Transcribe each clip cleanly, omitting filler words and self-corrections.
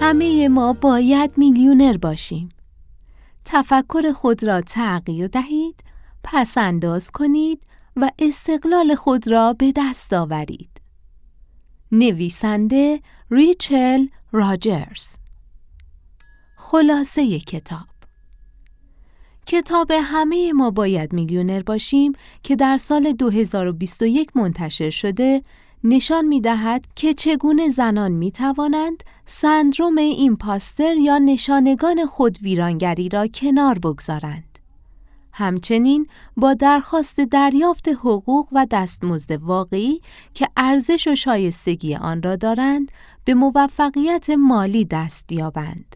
همه ما باید میلیونر باشیم. تفکر خود را تغییر دهید، پس انداز کنید و استقلال خود را به دست آورید. نویسنده ریچل راجرز. خلاصه کتاب همه ما باید میلیونر باشیم که در سال 2021 منتشر شده نشان می‌دهد که چگونه زنان می‌توانند سندروم ایمپاستر یا نشانگان خود ویرانگری را کنار بگذارند. همچنین با درخواست دریافت حقوق و دستمزد واقعی که ارزش و شایستگی آن را دارند، به موفقیت مالی دست یابند.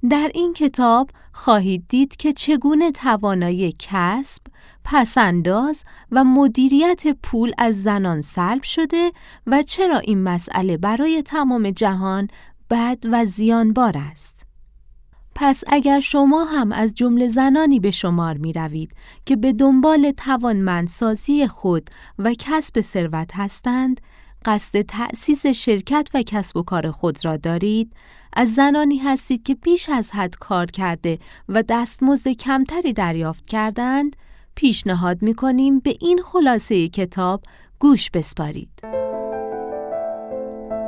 در این کتاب خواهید دید که چگونه توانایی کسب، پسنداز و مدیریت پول از زنان سلب شده و چرا این مسئله برای تمام جهان بد و زیانبار است. پس اگر شما هم از جمله زنانی به شمار می روید که به دنبال توانمندسازی خود و کسب ثروت هستند، قصد تأسیس شرکت و کسب و کار خود را دارید، از زنانی هستید که بیش از حد کار کرده و دستمزد کمتری دریافت کردند، پیشنهاد می‌کنیم به این خلاصه کتاب گوش بسپارید.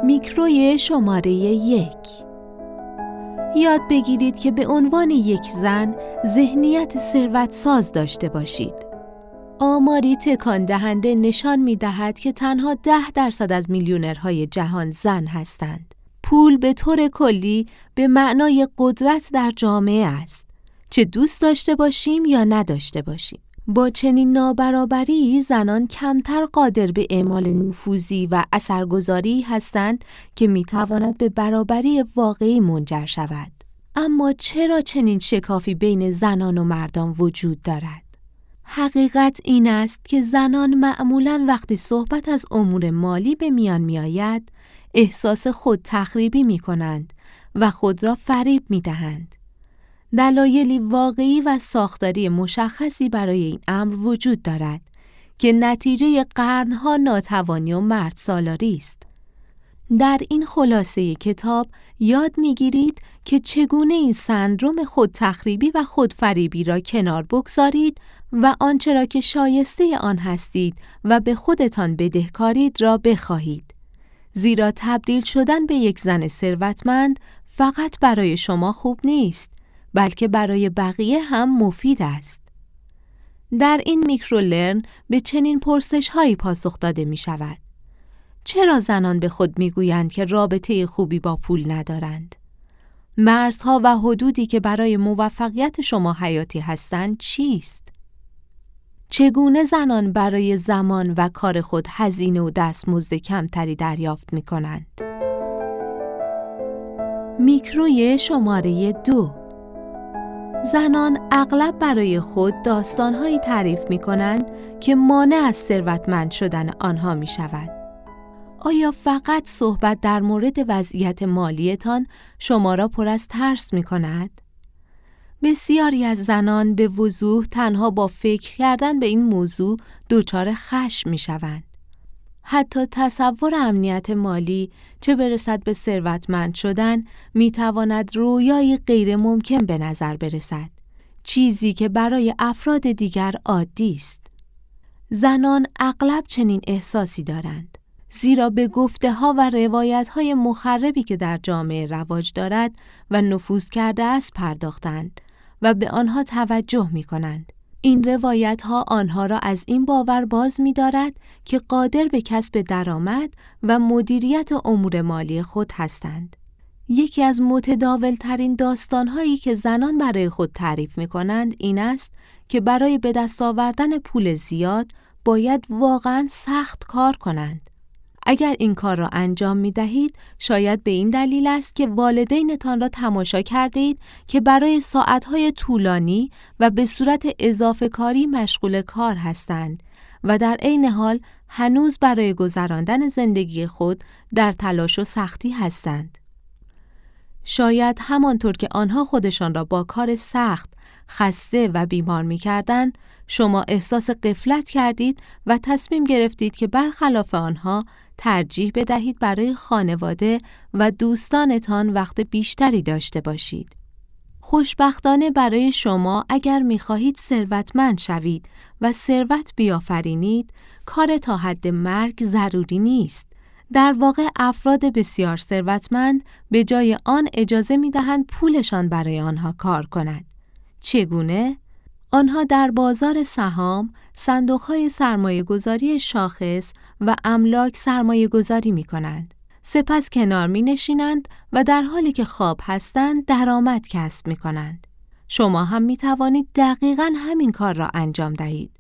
میکروی شماره 1. یاد بگیرید که به عنوان یک زن ذهنیت ثروت ساز داشته باشید. آماری تکان دهنده نشان می‌دهد که تنها 10% از میلیونرهای جهان زن هستند. پول به طور کلی به معنای قدرت در جامعه است، چه دوست داشته باشیم یا نداشته باشیم. با چنین نابرابری زنان کمتر قادر به اعمال نفوذی و اثرگذاری هستند که میتواند به برابری واقعی منجر شود. اما چرا چنین شکافی بین زنان و مردان وجود دارد؟ حقیقت این است که زنان معمولاً وقتی صحبت از امور مالی به میان میآید، احساس خود تخریبی می کنند و خود را فریب می دهند. دلایلی واقعی و ساختاری مشخصی برای این امر وجود دارد که نتیجه قرنها ناتوانی و مردسالاری است. در این خلاصه کتاب یاد می گیرید که چگونه این سندروم خود تخریبی و خودفریبی را کنار بگذارید و آنچه را که شایسته آن هستید و به خودتان بدهکارید را بخواهید. زیرا تبدیل شدن به یک زن ثروتمند فقط برای شما خوب نیست، بلکه برای بقیه هم مفید است. در این میکرولرن به چنین پرسش‌هایی پاسخ داده می شود. چرا زنان به خود می گویند که رابطه خوبی با پول ندارند؟ مرزها و حدودی که برای موفقیت شما حیاتی هستند چیست؟ چگونه زنان برای زمان و کار خود هزینه و دستمزد کمتری دریافت می کنند؟ میکروی شماره 2. زنان اغلب برای خود داستانهایی تعریف می کنند که مانع از ثروتمند شدن آنها می شود. آیا فقط صحبت در مورد وضعیت مالیتان شما را پر از ترس می کند؟ بسیاری از زنان به وضوح تنها با فکر کردن به این موضوع دچار خشم می شوند. حتی تصور امنیت مالی، چه برسد به ثروتمند شدن، می تواند رویایی غیر ممکن به نظر برسد. چیزی که برای افراد دیگر عادی است. زنان اغلب چنین احساسی دارند. زیرا به گفته‌ها و روایت‌های مخربی که در جامعه رواج دارد و نفوذ کرده است پرداختند و به آنها توجه می‌کنند. این روایت‌ها آنها را از این باور باز می‌دارد که قادر به کسب درآمد و مدیریت امور مالی خود هستند. یکی از متداول‌ترین داستان‌هایی که زنان برای خود تعریف می‌کنند این است که برای به دست آوردن پول زیاد باید واقعاً سخت کار کنند. اگر این کار را انجام می دهید، شاید به این دلیل است که والدینتان را تماشا کرده اید که برای ساعتهای طولانی و به صورت اضافه کاری مشغول کار هستند و در عین حال هنوز برای گذراندن زندگی خود در تلاش و سختی هستند. شاید همانطور که آنها خودشان را با کار سخت، خسته و بیمار می کردند، شما احساس غفلت کردید و تصمیم گرفتید که برخلاف آنها ترجیح بدهید برای خانواده و دوستانتان وقت بیشتری داشته باشید. خوشبختانه برای شما اگر می‌خواهید ثروتمند شوید و ثروت بیافرینید، کار تا حد مرگ ضروری نیست. در واقع افراد بسیار ثروتمند به جای آن اجازه می‌دهند پولشان برای آنها کار کند. چگونه؟ آنها در بازار سهام، صندوق‌های سرمایه‌گذاری شاخص و املاک سرمایه‌گذاری می‌کنند. سپس کنار می‌نشینند و در حالی که خواب هستند درآمد کسب می‌کنند. شما هم می‌توانید دقیقاً همین کار را انجام دهید.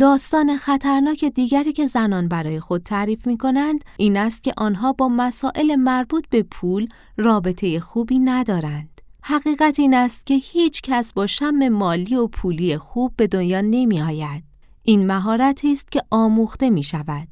داستان خطرناک دیگری که زنان برای خود تعریف می‌کنند این است که آنها با مسائل مربوط به پول رابطه خوبی ندارند. حقیقت این است که هیچ کس با شم مالی و پولی خوب به دنیا نمی آید. این مهارتی است که آموخته می شود.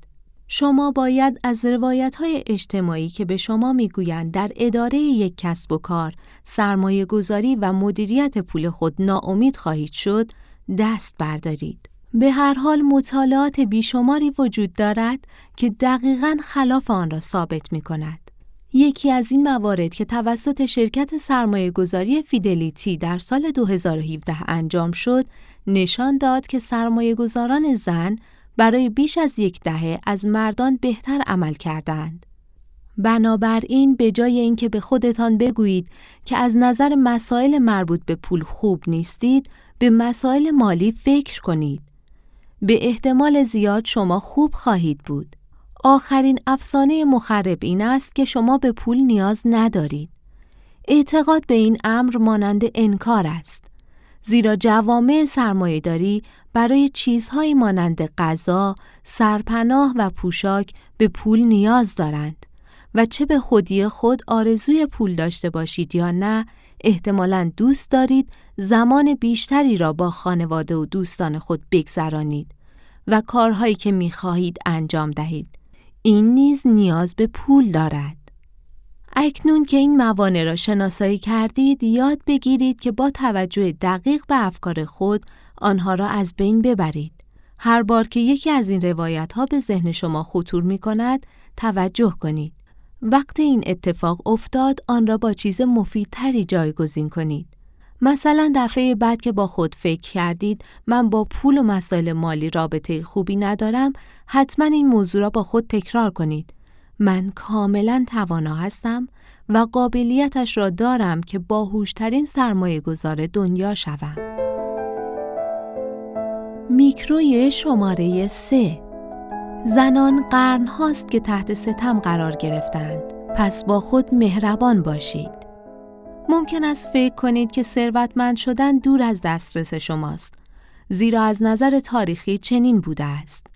شما باید از روایت‌های اجتماعی که به شما می‌گویند در اداره یک کسب و کار، سرمایه گذاری و مدیریت پول خود ناامید خواهید شد، دست بردارید. به هر حال مطالعات بیشماری وجود دارد که دقیقاً خلاف آن را ثابت می‌کند. یکی از این موارد که توسط شرکت سرمایه‌گذاری فیدلیتی در سال 2017 انجام شد، نشان داد که سرمایه‌گذاران زن برای بیش از یک دهه از مردان بهتر عمل کردند. بنابراین به جای اینکه به خودتان بگویید که از نظر مسائل مربوط به پول خوب نیستید، به مسائل مالی فکر کنید. به احتمال زیاد شما خوب خواهید بود. آخرین افسانه مخرب این است که شما به پول نیاز ندارید. اعتقاد به این امر مانند انکار است. زیرا جوامع سرمایه‌داری برای چیزهایی مانند غذا، سرپناه و پوشاک به پول نیاز دارند و چه به خودی خود آرزوی پول داشته باشید یا نه، احتمالاً دوست دارید زمان بیشتری را با خانواده و دوستان خود بگذرانید و کارهایی که می‌خواهید انجام دهید. این نیز نیاز به پول دارد. اکنون که این موانع را شناسایی کردید، یاد بگیرید که با توجه دقیق به افکار خود آنها را از بین ببرید. هر بار که یکی از این روایت‌ها به ذهن شما خطور می‌کند، توجه کنید. وقتی این اتفاق افتاد، آن را با چیز مفیدتری جایگزین کنید. مثلا دفعه بعد که با خود فکر کردید من با پول و مسائل مالی رابطه خوبی ندارم، حتما این موضوع را با خود تکرار کنید. من کاملا توانا هستم و قابلیتش را دارم که باهوشترین سرمایه گذار دنیا شوم. میکروی شماره 3. زنان قرن هاست که تحت ستم قرار گرفتند. پس با خود مهربان باشید. ممکن است فکر کنید که ثروتمند شدن دور از دسترس شماست، زیرا از نظر تاریخی چنین بوده است.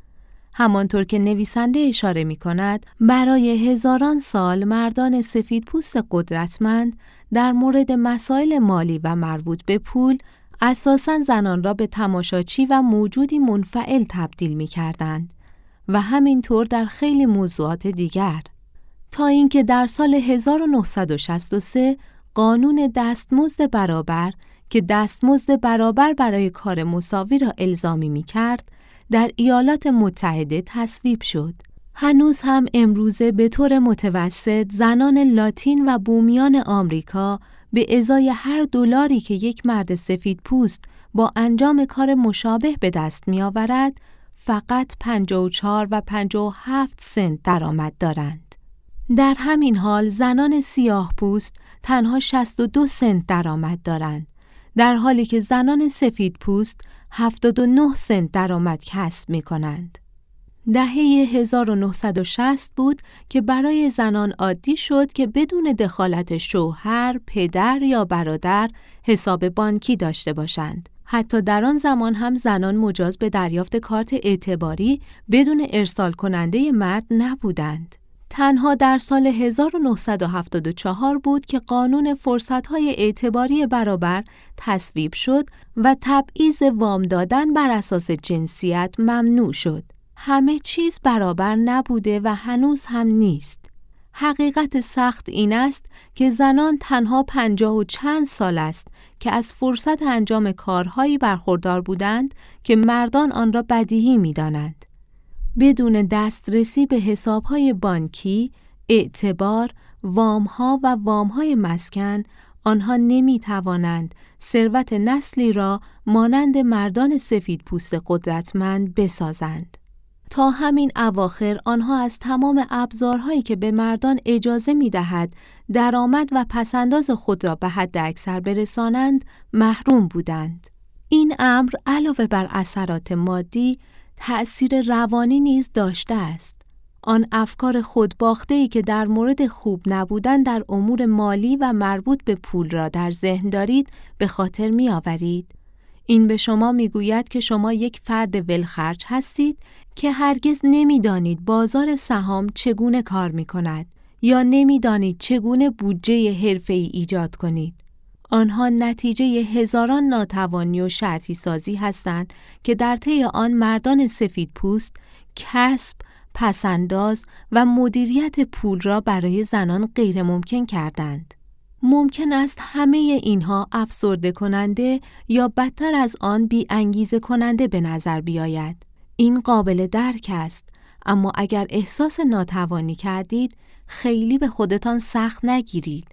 همانطور که نویسنده اشاره می کند، برای هزاران سال مردان سفیدپوست قدرتمند در مورد مسائل مالی و مربوط به پول اساساً زنان را به تماشاچی و موجودی منفعل تبدیل می کردند و همینطور در خیلی موضوعات دیگر، تا اینکه در سال 1963 قانون دستمزد برابر که دستمزد برابر برای کار مساوی را الزامی می کرد، در ایالات متحده تصویب شد. هنوز هم امروزه به طور متوسط زنان لاتین و بومیان آمریکا به ازای هر دلاری که یک مرد سفید پوست با انجام کار مشابه به دست می آورد، فقط 54 و 57 سنت درآمد دارند. در همین حال زنان سیاه پوست تنها 62 سنت درآمد دارند، در حالی که زنان سفید پوست 79 سنت درآمد کسب می کنند. دهه 1960 بود که برای زنان عادی شد که بدون دخالت شوهر، پدر یا برادر حساب بانکی داشته باشند. حتی در آن زمان هم زنان مجاز به دریافت کارت اعتباری بدون ارسال کننده مرد نبودند. تنها در سال 1974 بود که قانون فرصت‌های اعتباری برابر تصویب شد و تبعیض وام دادن بر اساس جنسیت ممنوع شد. همه چیز برابر نبوده و هنوز هم نیست. حقیقت سخت این است که زنان تنها 50 و چند سال است که از فرصت انجام کارهایی برخوردار بودند که مردان آن را بدیهی می‌دانند. بدون دسترسی به حسابهای بانکی، اعتبار، وامها و وامهای مسکن، آنها نمی توانند ثروت نسلی را مانند مردان سفیدپوست قدرتمند بسازند. تا همین اواخر آنها از تمام ابزارهایی که به مردان اجازه می دهد درآمد و پسنداز خود را به حد اکثر برسانند محروم بودند. این امر علاوه بر اثرات مادی تأثیر روانی نیز داشته است. آن افکار خودباخته‌ای که در مورد خوب نبودن در امور مالی و مربوط به پول را در ذهن دارید به خاطر می آورید. این به شما می گوید که شما یک فرد ولخرج هستید که هرگز نمی دانید بازار سهام چگونه کار می کند یا نمی دانید چگونه بودجه حرفه‌ای ایجاد کنید. آنها نتیجه هزاران ناتوانی و شرطی سازی هستند که در طی آن مردان سفیدپوست کسب، پسنداز و مدیریت پول را برای زنان غیر ممکن کردند. ممکن است همه اینها افسرده کننده یا بدتر از آن بی انگیزه کننده به نظر بیاید. این قابل درک است، اما اگر احساس ناتوانی کردید، خیلی به خودتان سخت نگیرید.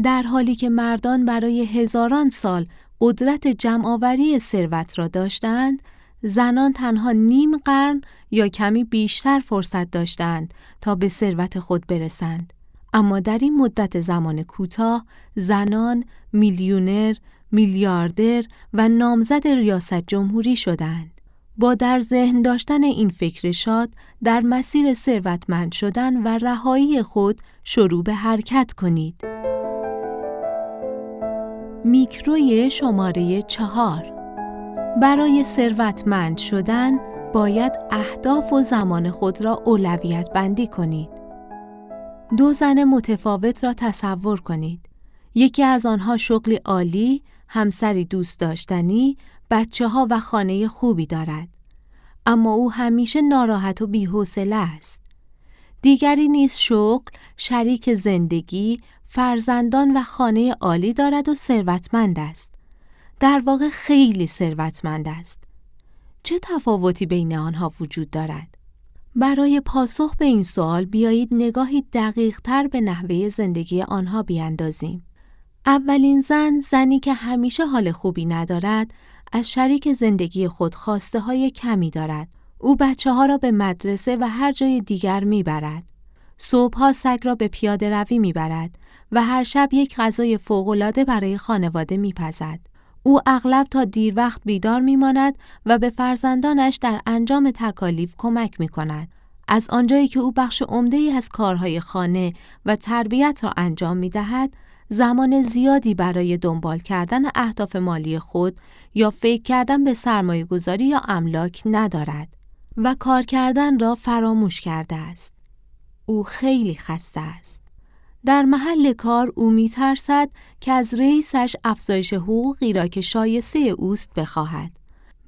در حالی که مردان برای هزاران سال قدرت جمع‌آوری ثروت را داشتند، زنان تنها نیم قرن یا کمی بیشتر فرصت داشتند تا به ثروت خود برسند. اما در این مدت زمان کوتاه، زنان میلیونر، میلیاردر و نامزد ریاست جمهوری شدند. با در ذهن داشتن این فکر شاد، در مسیر ثروتمند شدن و رهایی خود شروع به حرکت کنید. میکروی شماره 4. برای ثروتمند شدن باید اهداف و زمان خود را اولویت بندی کنید. 2 زن متفاوت را تصور کنید. یکی از آنها شغلی عالی، همسری دوست داشتنی، بچه‌ها و خانه خوبی دارد. اما او همیشه ناراحت و بی‌حوصله است. دیگری نیز شغل، شریک زندگی، فرزندان و خانه عالی دارد و ثروتمند است. در واقع خیلی ثروتمند است. چه تفاوتی بین آنها وجود دارد؟ برای پاسخ به این سوال بیایید نگاهی دقیق‌تر به نحوه زندگی آنها بیاندازیم. اولین زن، زنی که همیشه حال خوبی ندارد، از شریک زندگی خود خواسته‌های کمی دارد. او بچه‌ها را به مدرسه و هر جای دیگر میبرد. صبح‌ها سگ را به پیاده روی میبرد و هر شب یک غذای فوق‌العاده برای خانواده میپزد. او اغلب تا دیر وقت بیدار میماند و به فرزندانش در انجام تکالیف کمک میکند. از آنجایی که او بخش عمده‌ای از کارهای خانه و تربیت را انجام میدهد، زمان زیادی برای دنبال کردن اهداف مالی خود یا فکر کردن به سرمایه‌گذاری یا املاک ندارد و کار کردن را فراموش کرده است. او خیلی خسته است. در محل کار او می‌ترسد که از رئیسش افزایش حقوقی را که شایسته اوست بخواهد.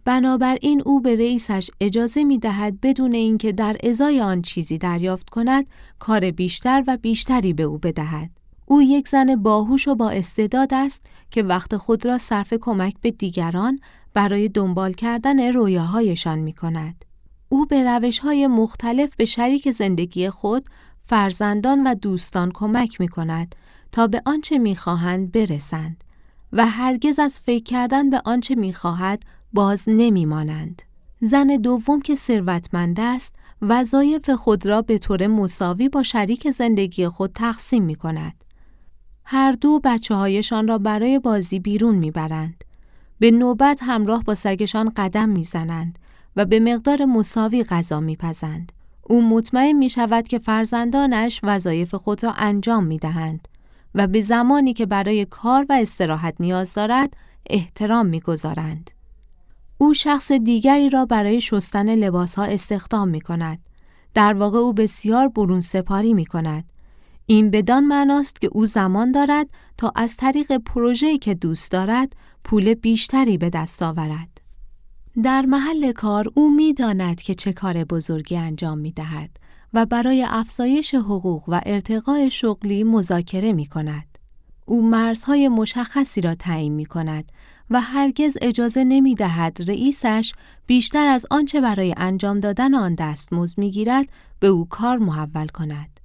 بنابراین او به رئیسش اجازه می‌دهد بدون اینکه در ازای آن چیزی دریافت کند، کار بیشتر و بیشتری به او بدهد. او یک زن باهوش و با استعداد است که وقت خود را صرف کمک به دیگران برای دنبال کردن رویاهایشان می‌کند. او به روش‌های مختلف به شریک زندگی خود، فرزندان و دوستان کمک می‌کند تا به آنچه می‌خواهند برسند و هرگز از فکر کردن به آنچه می‌خواهد باز نمی‌مانند. زن دوم که ثروتمند است، وظایف خود را به طور مساوی با شریک زندگی خود تقسیم می‌کند. هر دو بچه‌هایشان را برای بازی بیرون می‌برند. به نوبت همراه با سگشان قدم می‌زنند و به مقدار مساوی غذا می‌پزند. او مطمئن می‌شود که فرزندانش وظایف خود را انجام می‌دهند و به زمانی که برای کار و استراحت نیاز دارد احترام می‌گذارند. او شخص دیگری را برای شستن لباس‌ها استخدام می‌کند. در واقع او بسیار برون سپاری می‌کند. این بدان معناست که او زمان دارد تا از طریق پروژه‌ای که دوست دارد پول بیشتری به دست آورد. در محل کار او می‌داند که چه کار بزرگی انجام می‌دهد و برای افزایش حقوق و ارتقاء شغلی مذاکره می‌کند. او مرزهای مشخصی را تعیین می‌کند و هرگز اجازه نمی دهد رئیسش بیشتر از آنچه برای انجام دادن آن دستمزد می گیرد به او کار محول کند.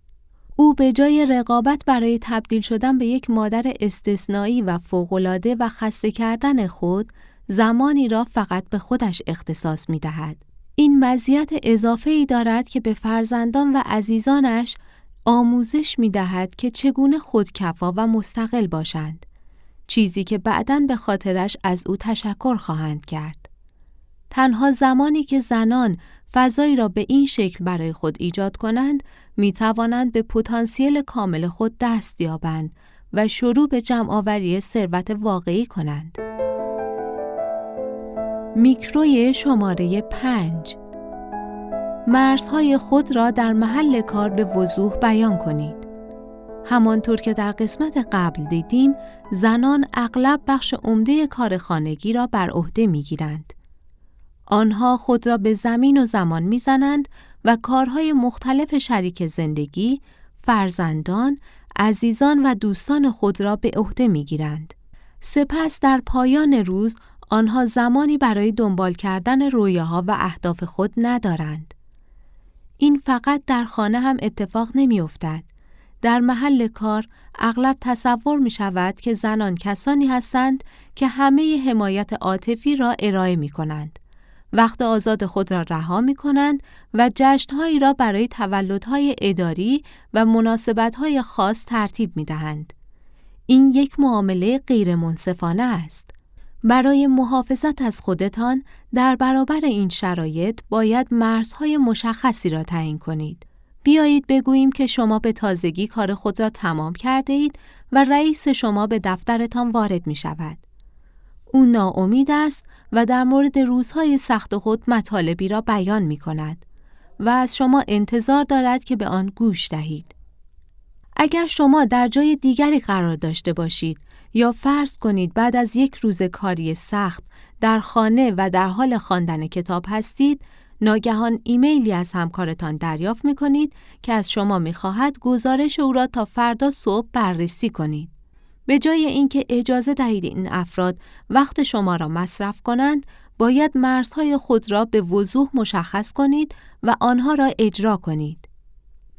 او به جای رقابت برای تبدیل شدن به یک مادر استثنایی و فوق‌العاده و خسته کردن خود، زمانی را فقط به خودش اختصاص می دهد. این مزیت اضافه‌ای دارد که به فرزندان و عزیزانش آموزش می دهد که چگونه خودکفا و مستقل باشند، چیزی که بعداً به خاطرش از او تشکر خواهند کرد. تنها زمانی که زنان فضایی را به این شکل برای خود ایجاد کنند، می توانند به پتانسیل کامل خود دست یابند و شروع به جمع‌آوری ثروت واقعی کنند. میکروی شماره 5. مرزهای خود را در محل کار به وضوح بیان کنید. همانطور که در قسمت قبل دیدیم، زنان اغلب بخش عمده کار خانگی را بر عهده می‌گیرند. آنها خود را به زمین و زمان می‌زنند و کارهای مختلف شریک زندگی، فرزندان، عزیزان و دوستان خود را به عهده می‌گیرند. سپس در پایان روز آنها زمانی برای دنبال کردن رویاها و اهداف خود ندارند. این فقط در خانه هم اتفاق نمی‌افتد. در محل کار اغلب تصور می شود که زنان کسانی هستند که همه حمایت عاطفی را ارائه می کنند. وقت آزاد خود را رها می کنند و جشن‌هایی را برای تولدهای اداری و مناسبت‌های خاص ترتیب می دهند. این یک معامله غیر منصفانه است. برای محافظت از خودتان در برابر این شرایط باید مرزهای مشخصی را تعیین کنید. بیایید بگوییم که شما به تازگی کار خود را تمام کرده اید و رئیس شما به دفترتان وارد می شود. او ناامید است و در مورد روزهای سخت خود مطالبی را بیان می کند و از شما انتظار دارد که به آن گوش دهید. اگر شما در جای دیگری قرار داشته باشید یا فرض کنید بعد از یک روز کاری سخت در خانه و در حال خواندن کتاب هستید، ناگهان ایمیلی از همکارتان دریافت می‌کنید که از شما می‌خواهد گزارش او را تا فردا صبح بررسی کنید. به جای اینکه اجازه دهید این افراد وقت شما را مصرف کنند، باید مرزهای خود را به وضوح مشخص کنید و آنها را اجرا کنید.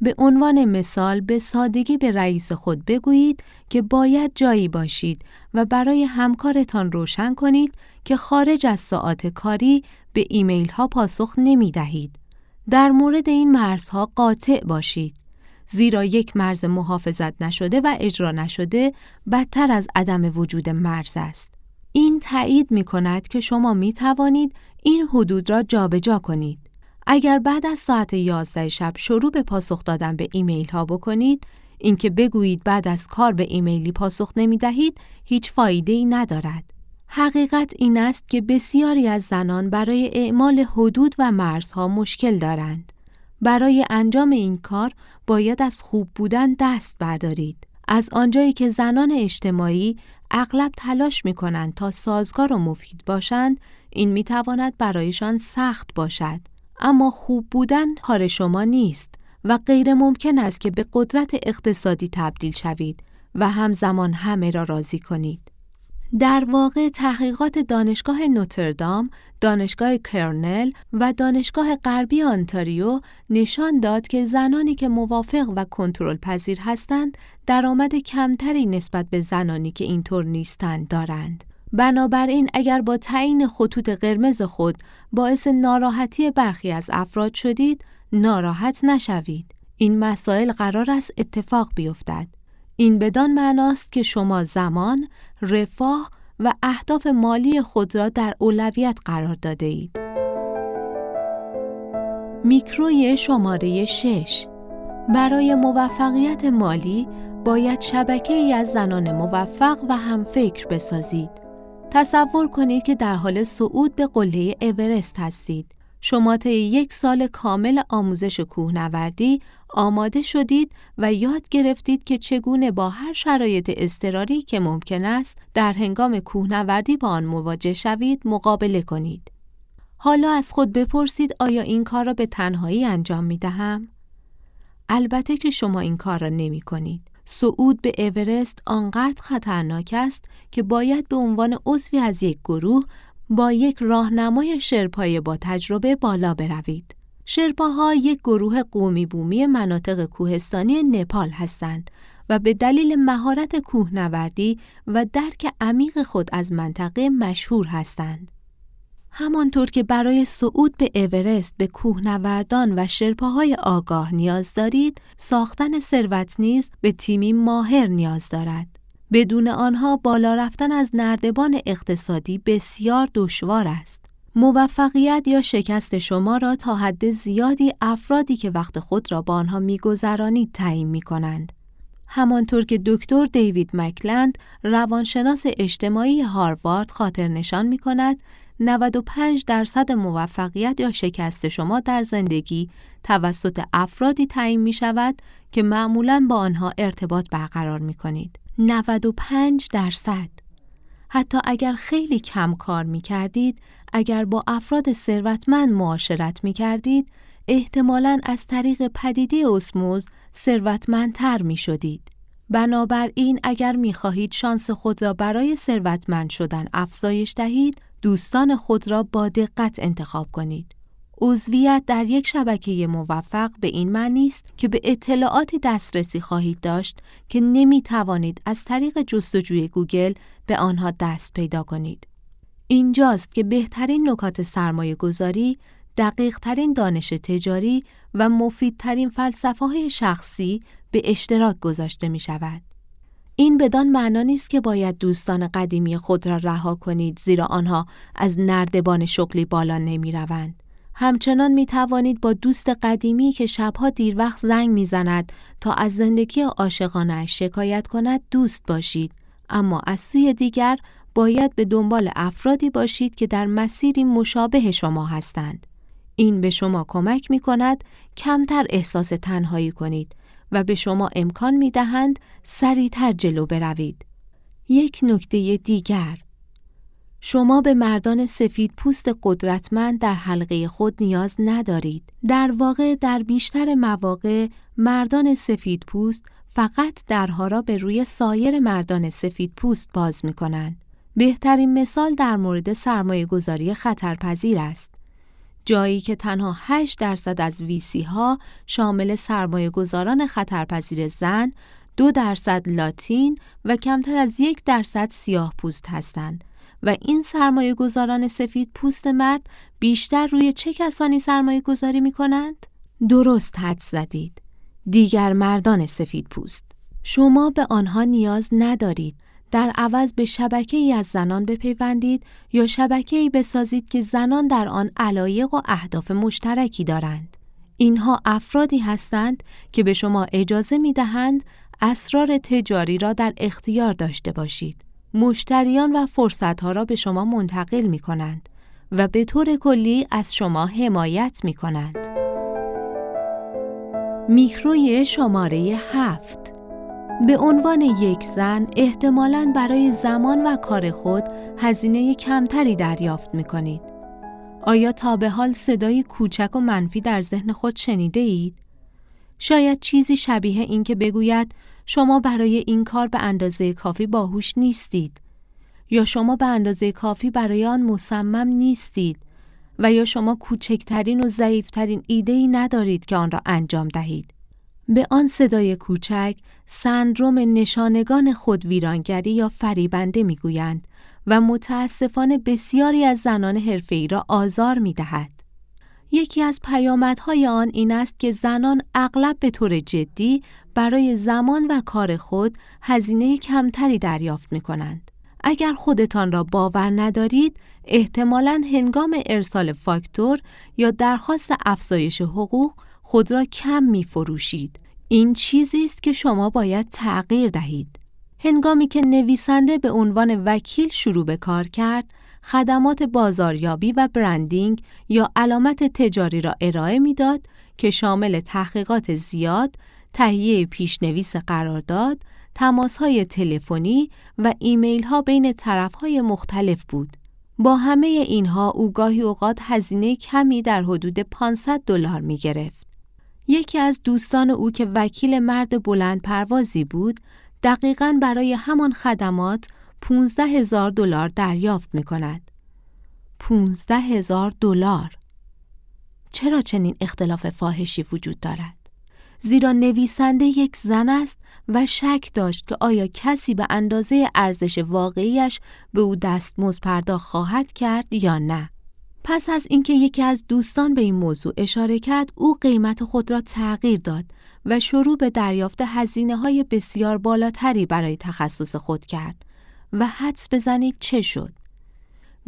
به عنوان مثال به سادگی به رئیس خود بگویید که باید جایی باشید و برای همکارتان روشن کنید که خارج از ساعات کاری به ایمیل ها پاسخ نمی دهید. در مورد این مرزها قاطع باشید، زیرا یک مرز محافظت نشده و اجرا نشده بدتر از عدم وجود مرز است. این تایید می کند که شما می توانید این حدود را جابجا کنید. اگر بعد از ساعت 11 شب شروع به پاسخ دادن به ایمیل ها بکنید، اینکه بگویید بعد از کار به ایمیلی پاسخ نمی دهید هیچ فایده‌ای ندارد. حقیقت این است که بسیاری از زنان برای اعمال حدود و مرزها مشکل دارند. برای انجام این کار باید از خوب بودن دست بردارید. از آنجایی که زنان اجتماعی اغلب تلاش می کنند تا سازگار و مفید باشند، این می تواند برایشان سخت باشد. اما خوب بودن کار شما نیست و غیر ممکن است که به قدرت اقتصادی تبدیل شوید و همزمان همه را راضی کنید. در واقع تحقیقات دانشگاه نوتردام، دانشگاه کرنل و دانشگاه غربی آنتاریو نشان داد که زنانی که موافق و کنترل پذیر هستند، درآمد کمتری نسبت به زنانی که اینطور نیستند دارند. بنابراین اگر با تعیین خطوط قرمز خود باعث ناراحتی برخی از افراد شدید، ناراحت نشوید. این مسائل قرار است اتفاق بیفتد. این بدان معناست که شما زمان، رفاه و اهداف مالی خود را در اولویت قرار داده اید. میکروی شماره 6. برای موفقیت مالی باید شبکه‌ای از زنان موفق و همفکر بسازید. تصور کنید که در حال صعود به قله اورست هستید. شما طی 1 سال کامل آموزش کوهنوردی آماده شدید و یاد گرفتید که چگونه با هر شرایط اضطراری که ممکن است در هنگام کوهنوردی با آن مواجه شوید مقابله کنید. حالا از خود بپرسید آیا این کار را به تنهایی انجام می دهم؟ البته که شما این کار را نمی کنید. صعود به اورست آنقدر خطرناک است که باید به عنوان عضوی از یک گروه با یک راهنمای شرپای با تجربه بالا بروید. شرپاها یک گروه قومی بومی مناطق کوهستانی نپال هستند و به دلیل مهارت کوهنوردی و درک عمیق خود از منطقه مشهور هستند. همانطور که برای صعود به اورست به کوهنوردان و شرپاهای آگاه نیاز دارید، ساختن ثروت نیز به تیمی ماهر نیاز دارد. بدون آنها بالا رفتن از نردبان اقتصادی بسیار دشوار است. موفقیت یا شکست شما را تا حد زیادی افرادی که وقت خود را با آنها می‌گذرانید تعیین می‌کنند. همانطور که دکتر دیوید مکلند، روانشناس اجتماعی هاروارد خاطر نشان می‌کند، 95% موفقیت یا شکست شما در زندگی توسط افرادی تعیین می‌شود که معمولاً با آنها ارتباط برقرار می‌کنید. 95%. حتی اگر خیلی کم کار می‌کردید، اگر با افراد ثروتمند معاشرت می‌کردید، احتمالاً از طریق پدیده اسموز ثروتمندتر می‌شدید. بنابراین اگر می‌خواهید شانس خود را برای ثروتمند شدن افزایش دهید، دوستان خود را با دقت انتخاب کنید. عضویت در یک شبکه موفق به این معنی است که به اطلاعاتی دسترسی خواهید داشت که نمی‌توانید از طریق جستجوی گوگل به آنها دست پیدا کنید. اینجاست که بهترین نکات سرمایه‌گذاری، دقیق‌ترین دانش تجاری و مفیدترین فلسفه‌های شخصی به اشتراک گذاشته می‌شود. این بدان معنا نیست که باید دوستان قدیمی خود را رها کنید، زیرا آنها از نردبان شغلی بالا نمی‌روند. همچنان می‌توانید با دوست قدیمی که شب‌ها دیر وقت زنگ می‌زند تا از زندگی عاشقانه‌اش شکایت کند دوست باشید، اما از سوی دیگر باید به دنبال افرادی باشید که در مسیری مشابه شما هستند. این به شما کمک می‌کند کمتر احساس تنهایی کنید و به شما امکان می‌دهند سریعتر جلو بروید. یک نکته دیگر، شما به مردان سفید پوست قدرتمند در حلقه خود نیاز ندارید. در واقع در بیشتر مواقع مردان سفید پوست فقط درها را به روی سایر مردان سفید پوست باز می‌کنند. بهترین مثال در مورد سرمایه‌گذاری خطرپذیر است. جایی که تنها 8% از ویسی‌ها شامل سرمایه‌گذاران خطرپذیر زن، 2% لاتین و کمتر از 1% سیاه پوست هستند و این سرمایه‌گذاران سفید پوست مرد بیشتر روی چه کسانی سرمایه‌گذاری می‌کنند؟ درست حدس زدید. دیگر مردان سفید پوست. شما به آنها نیاز ندارید. در عوض به شبکه‌ای از زنان بپیوندید یا شبکه‌ای بسازید که زنان در آن علایق و اهداف مشترکی دارند. اینها افرادی هستند که به شما اجازه می‌دهند اسرار تجاری را در اختیار داشته باشید. مشتریان و فرصت‌ها را به شما منتقل می‌کنند و به طور کلی از شما حمایت می‌کنند. میکروی شماره 7. به عنوان یک زن احتمالاً برای زمان و کار خود هزینه کمتری دریافت می‌کنید. آیا تا به حال صدایی کوچک و منفی در ذهن خود شنیده اید؟ شاید چیزی شبیه این که بگوید شما برای این کار به اندازه کافی باهوش نیستید، یا شما به اندازه کافی برای آن مصمم نیستید، و یا شما کوچکترین و ضعیفترین ایده‌ای ندارید که آن را انجام دهید. به آن صدای کوچک سندروم نشانگان خود ویرانگری یا فریبنده میگویند و متاسفانه بسیاری از زنان حرفه‌ای را آزار می‌دهد. یکی از پیامدهای آن این است که زنان اغلب به طور جدی برای زمان و کار خود هزینه کمتری دریافت می‌کنند. اگر خودتان را باور ندارید، احتمالاً هنگام ارسال فاکتور یا درخواست افزایش حقوق خود را کم می‌فروشید. این چیزی است که شما باید تغییر دهید. هنگامی که نویسنده به عنوان وکیل شروع به کار کرد، خدمات بازاریابی و برندینگ یا علامت تجاری را ارائه می‌داد که شامل تحقیقات زیاد، تهیه پیشنویس قرارداد، تماس‌های تلفنی و ایمیل‌ها بین طرف‌های مختلف بود. با همه اینها او گاهی اوقات هزینه کمی در حدود $500 می‌گرفت. یکی از دوستان او که وکیل مرد بلند پروازی بود، دقیقاً برای همان خدمات $15,000 دریافت می‌کند. $15,000. چرا چنین اختلاف فاحشی وجود دارد؟ زیرا نویسنده یک زن است و شک داشت که آیا کسی به اندازه ارزش واقعیش به او دستمزد پرداخت خواهد کرد یا نه. پس از اینکه یکی از دوستان به این موضوع اشاره کرد، او قیمت خود را تغییر داد و شروع به دریافت هزینه‌های بسیار بالاتری برای تخصص خود کرد و حدس بزنید چه شد.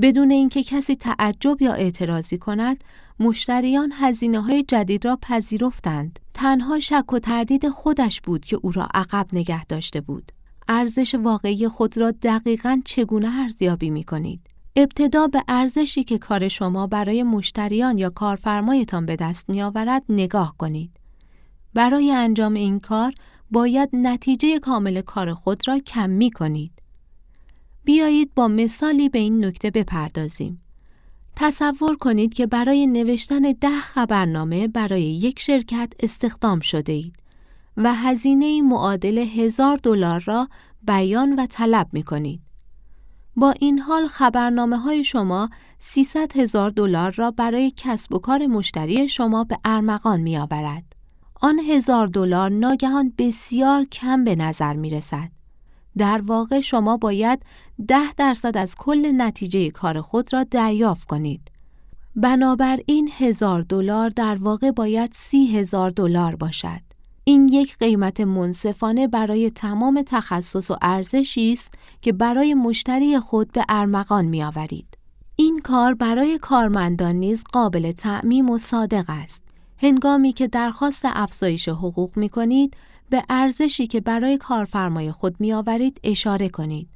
بدون اینکه کسی تعجب یا اعتراضی کند، مشتریان هزینه‌های جدید را پذیرفتند. تنها شک و تردید خودش بود که او را عقب نگه داشته بود. ارزش واقعی خود را دقیقاً چگونه ارزیابی می‌کنید؟ ابتدا به ارزشی که کار شما برای مشتریان یا کارفرمایتان به دست می‌آورد نگاه کنید. برای انجام این کار باید نتیجه کامل کار خود را کمی کنید. بیایید با مثالی به این نکته بپردازیم. تصور کنید که برای نوشتن 10 خبرنامه برای یک شرکت استخدام شده اید و هزینه معادل $1,000 را بیان و طلب می کنید. با این حال خبرنامه‌های شما $300,000 را برای کسب و کار مشتری شما به ارمغان می آورد. آن $1,000 ناگهان بسیار کم به نظر می رسد. در واقع شما باید 10% از کل نتیجه کار خود را دریافت کنید. بنابراین $1,000 در واقع باید $30,000 باشد. این یک قیمت منصفانه برای تمام تخصص و ارزشی است که برای مشتری خود به ارمغان می آورید. این کار برای کارمندان نیز قابل تعمیم و صادق است. هنگامی که درخواست افزایش حقوق می کنید، به ارزشی که برای کارفرمای خود می آورید اشاره کنید.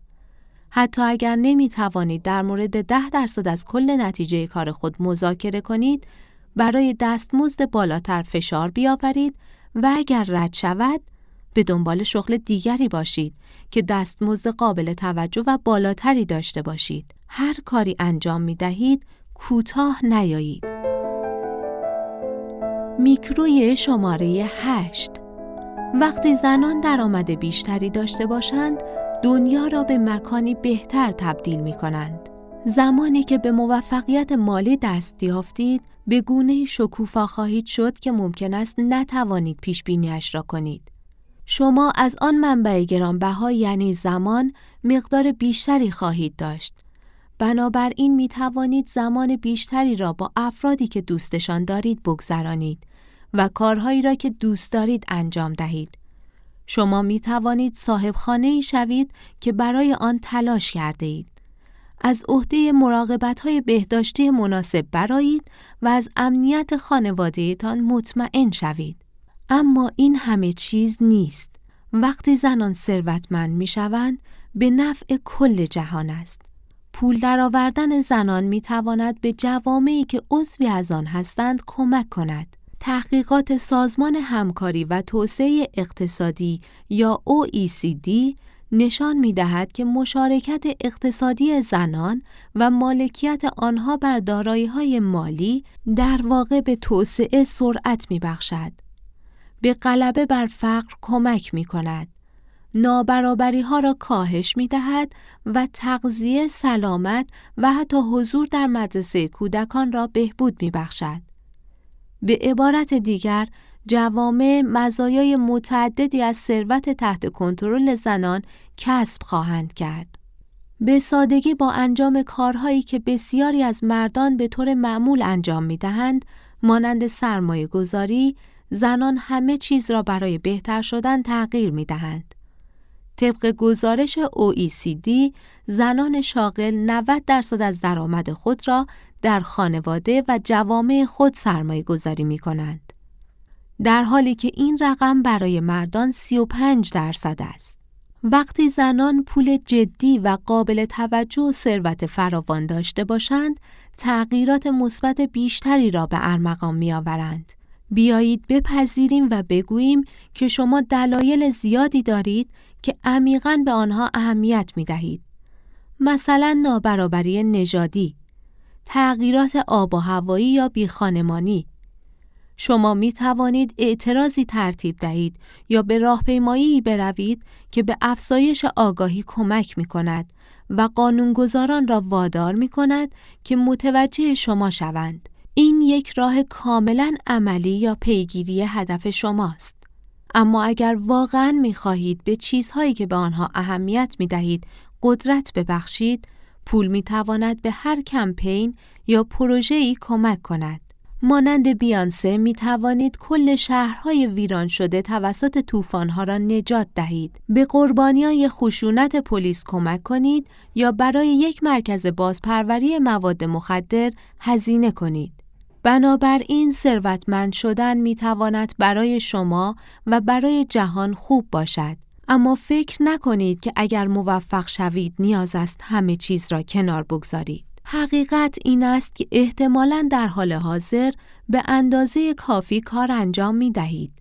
حتی اگر نمی توانید در مورد 10% از کل نتیجه کار خود مذاکره کنید، برای دستمزد بالاتر فشار بیاورید و اگر رد شود، به دنبال شغل دیگری باشید که دستمزد قابل توجه و بالاتری داشته باشید. هر کاری انجام می دهید، کوتاه نیایید. میکروی شماره 8. وقتی زنان درآمد بیشتری داشته باشند، دنیا را به مکانی بهتر تبدیل می کنند. زمانی که به موفقیت مالی دست یافتید، به گونه‌ای شکوفا خواهید شد که ممکن است نتوانید پیش بینی‌اش را کنید. شما از آن منبع گرانبها یعنی زمان مقدار بیشتری خواهید داشت. بنابراین می توانید زمان بیشتری را با افرادی که دوستشان دارید بگذرانید و کارهایی را که دوست دارید انجام دهید. شما می توانید صاحب خانه‌ای شوید که برای آن تلاش کرده اید. از عهده مراقبت‌های بهداشتی مناسب برآیید و از امنیت خانواده‌تان مطمئن شوید. اما این همه چیز نیست. وقتی زنان ثروتمند می‌شوند، به نفع کل جهان است. پول درآوردن زنان می‌تواند به جوامعی که عضوی از آن هستند کمک کند. تحقیقات سازمان همکاری و توسعه اقتصادی یا OECD نشان می‌دهد که مشارکت اقتصادی زنان و مالکیت آنها بر دارایی‌های مالی در واقع به توسعه سرعت می‌بخشد. به غلبه بر فقر کمک می‌کند. نابرابری‌ها را کاهش می‌دهد و تغذیه، سلامت و حتی حضور در مدرسه کودکان را بهبود می‌بخشد. به عبارت دیگر، جوامع مزایای متعددی از ثروت تحت کنترل زنان کسب خواهند کرد. به سادگی با انجام کارهایی که بسیاری از مردان به طور معمول انجام می‌دهند، مانند سرمایه گذاری، زنان همه چیز را برای بهتر شدن تغییر می‌دهند. طبق گزارش OECD، زنان شاغل 90% از درآمد خود را در خانواده و جوامع خود سرمایه گذاری می کنند. در حالی که این رقم برای مردان 35% است. وقتی زنان پول جدی و قابل توجه و ثروت فراوان داشته باشند، تغییرات مثبت بیشتری را به ارمغان می آورند. بیایید بپذیریم و بگوییم که شما دلایل زیادی دارید که عمیقاً به آنها اهمیت می دهید. مثلا نابرابری نژادی، تغییرات آب و هوایی یا بیخانمانی. شما می توانید اعتراضی ترتیب دهید یا به راهپیمایی بروید که به افزایش آگاهی کمک می کند و قانونگذاران را وادار می کند که متوجه شما شوند. این یک راه کاملاً عملی یا پیگیری هدف شماست. اما اگر واقعاً می خواهید به چیزهایی که به آنها اهمیت می دهید قدرت ببخشید، پول می تواند به هر کمپین یا پروژه‌ای کمک کند. مانند بیانسه می توانید کل شهرهای ویران شده توسط طوفان‌ها را نجات دهید، به قربانیان خشونت پلیس کمک کنید یا برای یک مرکز بازپروری مواد مخدر هزینه کنید. بنابراین ثروتمند شدن می تواند برای شما و برای جهان خوب باشد. اما فکر نکنید که اگر موفق شوید نیاز است همه چیز را کنار بگذارید. حقیقت این است که احتمالاً در حال حاضر به اندازه کافی کار انجام می دهید.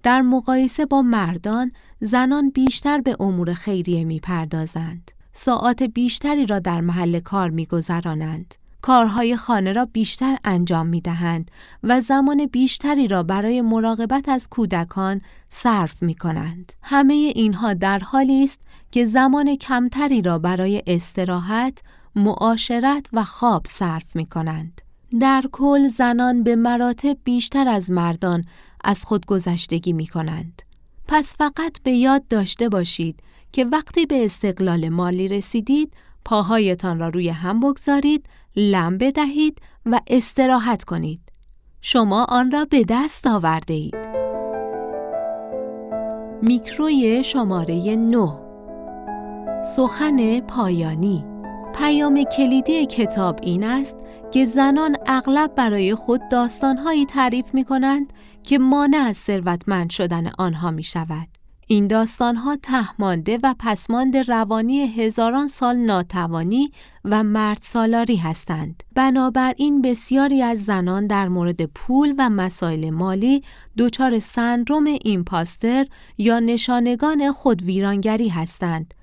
در مقایسه با مردان، زنان بیشتر به امور خیریه می پردازند. ساعات بیشتری را در محل کار می گذرانند. کارهای خانه را بیشتر انجام می دهند و زمان بیشتری را برای مراقبت از کودکان صرف می کنند. همه اینها در حالی است که زمان کمتری را برای استراحت، معاشرت و خواب صرف می کنند. در کل زنان به مراتب بیشتر از مردان از خودگذشتگی می کنند. پس فقط به یاد داشته باشید که وقتی به استقلال مالی رسیدید، پاهایتان را روی هم بگذارید، لم بدهید و استراحت کنید. شما آن را به دست آورده اید. میکروی شماره 9. سخن پایانی. پیام کلیدی کتاب این است که زنان اغلب برای خود داستان‌هایی تعریف می‌کنند که مانع از ثروتمند شدن آنها می‌شود. این داستان‌ها ته‌مانده و پسماند روانی هزاران سال ناتوانی و مردسالاری هستند. بنابراین بسیاری از زنان در مورد پول و مسائل مالی دچار سندرم ایمپاستر یا نشانگان خودویرانگری هستند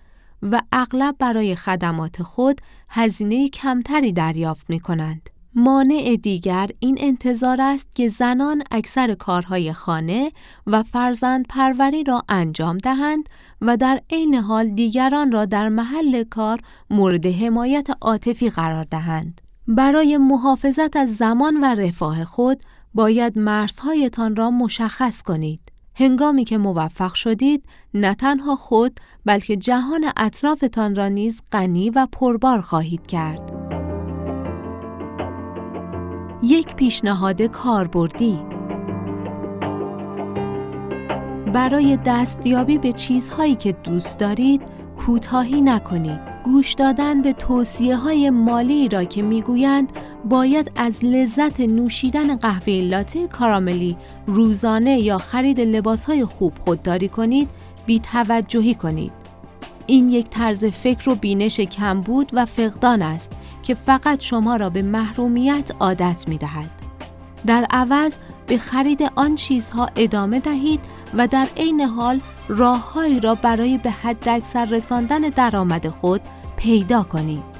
و اغلب برای خدمات خود هزینه کمتری دریافت می‌کنند. مانع دیگر این انتظار است که زنان اکثر کارهای خانه و فرزند پروری را انجام دهند و در عین حال دیگران را در محل کار مورد حمایت عاطفی قرار دهند. برای محافظت از زمان و رفاه خود باید مرزهایتان را مشخص کنید. هنگامی که موفق شدید، نه تنها خود بلکه جهان اطرافتان را نیز غنی و پربار خواهید کرد. یک پیشنهاد کاربردی. برای دستیابی به چیزهایی که دوست دارید، کوتاهی نکنید. گوش دادن به توصیه‌های مالی را که می‌گویند باید از لذت نوشیدن قهوه لاته کاراملی روزانه یا خرید لباس‌های خوب خودداری کنید، بی‌توجهی کنید. این یک طرز فکر و بینش کمبود و فقدان است که فقط شما را به محرومیت عادت می‌دهد. در عوض به خرید آن چیزها ادامه دهید و در عین حال راه‌هایی را برای به حداکثر رساندن درآمد خود پیدا کنید.